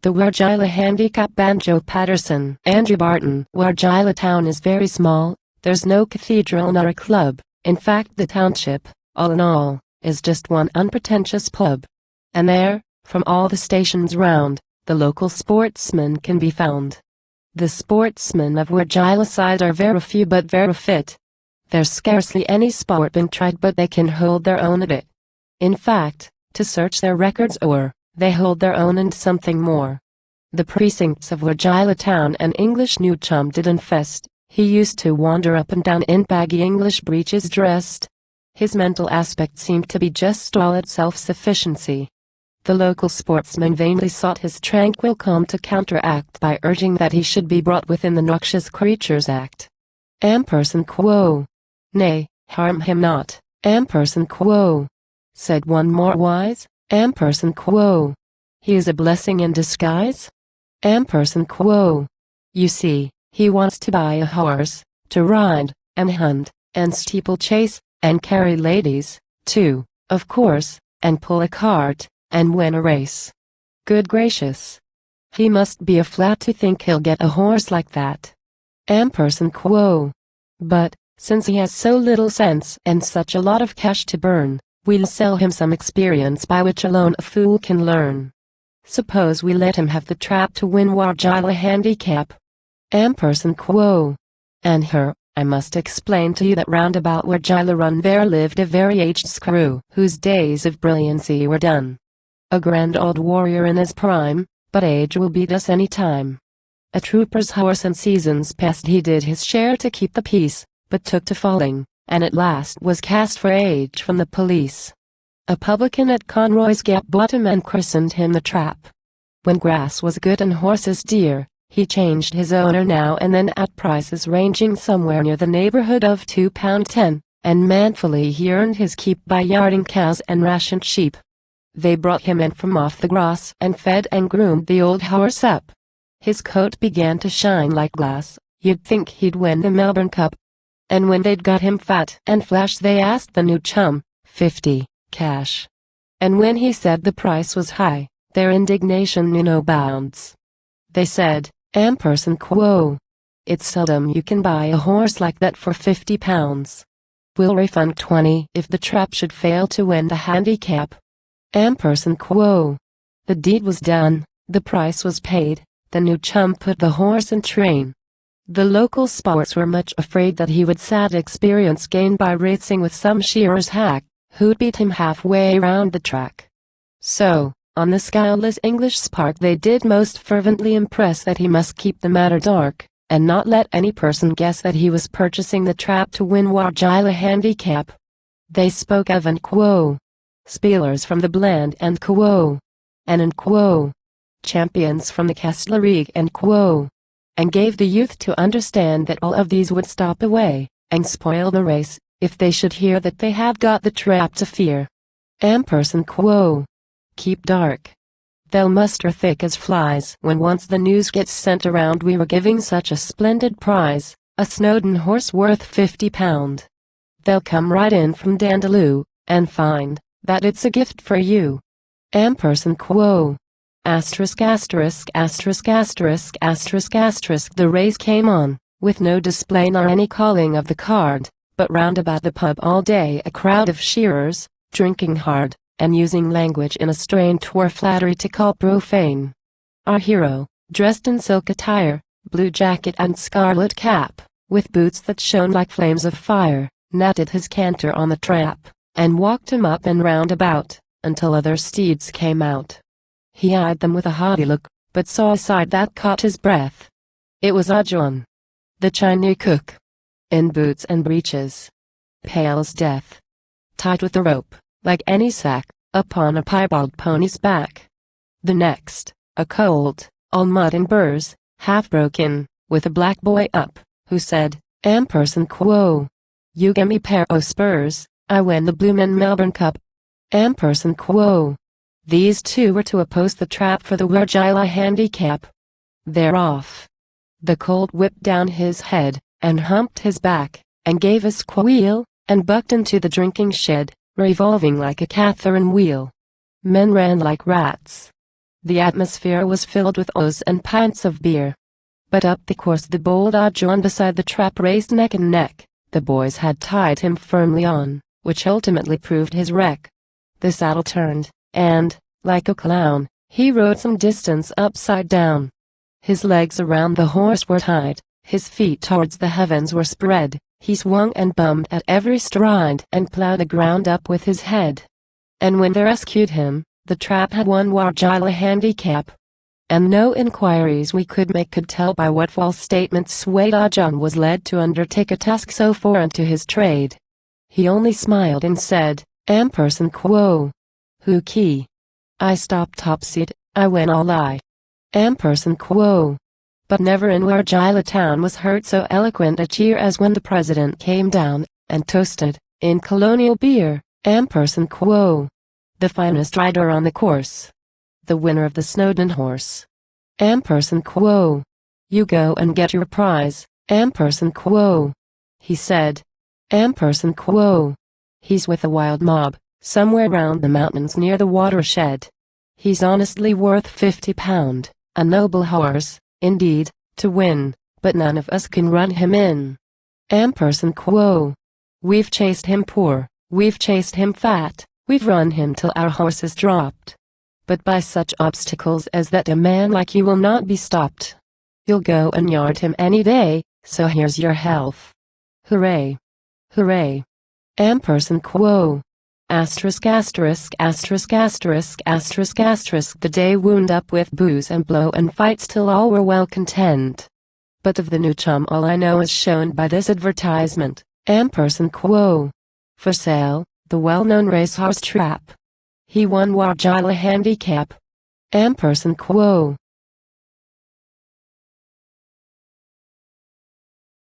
The Wargeilah Handicap Banjo Paterson. Andrew Barton. Wargeilah town is very small, there's no cathedral nor a club, in fact the township, all in all, is just one unpretentious pub. And there, from all the stations round, the local sportsmen can be found. The sportsmen of Wargeilah side are very few but very fit. There's scarcely any sport been tried but they can hold their own at it. In fact, to search their records o'er, they hold their own and something more. The precincts of Wargeilah town an English new chum did infest. He used to wander up and down in baggy English breeches dressed. His mental aspect seemed to be just stolid self-sufficiency. The local sportsmen vainly sought his tranquil calm to counteract by urging that he should be brought within the Noxious Creatures Act. Ampersand quo. Nay, harm him not, ampersand quo, said one more wise, ampersand quo. He is a blessing in disguise? Ampersand quo. You see, he wants to buy a horse, to ride, and hunt, and steeplechase, and carry ladies, too, of course, and pull a cart, and win a race. Good gracious! He must be a flat to think he'll get a horse like that. Ampersand quo. But, since he has so little sense and such a lot of cash to burn, we'll sell him some experience by which alone a fool can learn. Suppose we let him have the trap to win Wargeilah Handicap. Ampersand quo. And her, I must explain to you that round about Wargeilah Run there lived a very aged screw whose days of brilliancy were done. A grand old warrior in his prime, but age will beat us any time. A trooper's horse and seasons past he did his share to keep the peace, but took to falling, and at last was cast for age from the police. A publican at Conroy's Gap bought him and christened him the Trap. When grass was good and horses dear, he changed his owner now and then at prices ranging somewhere near the neighborhood of £2.10, and manfully he earned his keep by yarding cows and rationed sheep. They brought him in from off the grass and fed and groomed the old horse up. His coat began to shine like glass, you'd think he'd win the Melbourne Cup. And when they'd got him fat and flash they asked the new chum, 50, cash. And when he said the price was high, their indignation knew no bounds. They said, ampersand quo. It's seldom you can buy a horse like that for £50. We'll refund 20 if the Trap should fail to win the handicap. Ampersand quo. The deed was done, the price was paid, the new chum put the horse in train. The local sports were much afraid that he would sad experience gain by racing with some shearer's hack, who'd beat him halfway round the track. So, on the skyless English spark they did most fervently impress that he must keep the matter dark, and not let any person guess that he was purchasing the Trap to win Wargeilah Handicap. They spoke of and quo. Spielers from the Bland and quo. And quo. Champions from the Castlereagh and quo. And gave the youth to understand that all of these would stop away, and spoil the race, if they should hear that they had got the Trap to fear. Ampersand quo. Keep dark. They'll muster thick as flies when once the news gets sent around we were giving such a splendid prize, a Snowdon horse worth £50. They'll come right in from Dandaloo, and find that it's a gift for you. Ampersand quo. Asterisk asterisk asterisk asterisk asterisk asterisk. The race came on, with no display nor any calling of the card, but round about the pub all day a crowd of shearers, drinking hard, and using language in a strain 'twere flattery to call profane. Our hero, dressed in silk attire, blue jacket and scarlet cap, with boots that shone like flames of fire, natted his canter on the Trap, and walked him up and round about, until other steeds came out. He eyed them with a haughty look, but saw a sight that caught his breath. It was John, the Chinese cook, in boots and breeches, pale as death, tied with a rope, like any sack, upon a piebald pony's back. The next, a colt, all mud and burrs, half broken, with a black boy up, who said, ampersand quo. You gimme pair o' spurs, I win the bloomin' Melbourne Cup. Ampersand quo. These two were to oppose the Trap for the Wargeilah Handicap. They're off. The colt whipped down his head, and humped his back, and gave a squeal, and bucked into the drinking shed, revolving like a Catherine wheel. Men ran like rats. The atmosphere was filled with oaths and pints of beer. But up the course the bold John beside the trap raced neck and neck. The boys had tied him firmly on, which ultimately proved his wreck. The saddle turned, and, like a clown, he rode some distance upside down. His legs around the horse were tied, his feet towards the heavens were spread. He swung and bummed at every stride and plowed the ground up with his head. And when they rescued him, the trap had won Wargeilah Handicap. And no inquiries we could make could tell by what false statements swayed John was led to undertake a task so foreign to his trade. He only smiled and said, "Ampersand quo. Who key? I stopped topseed, I went all I. Ampersand quo." But never in Wargeilah town was heard so eloquent a cheer as when the president came down, and toasted, in colonial beer, "Ampersand quo. The finest rider on the course. The winner of the Snowdon horse. Ampersand quo. You go and get your prize, Ampersand quo," he said. "Ampersand quo. He's with a wild mob, somewhere round the mountains near the watershed. He's honestly worth £50, a noble horse, indeed, to win, but none of us can run him in. Ampersand quo. We've chased him poor, we've chased him fat, we've run him till our horses dropped. But by such obstacles as that a man like you will not be stopped. You'll go and yard him any day, so here's your health. Hooray! Hooray! Ampersand quo. Asterisk asterisk asterisk asterisk asterisk asterisk. The day wound up with booze and blow and fights till all were well content. But of the new chum all I know is shown by this advertisement, Ampersand quo. For sale, the well-known racehorse trap. He won Wargeilah Handicap. Ampersand quo.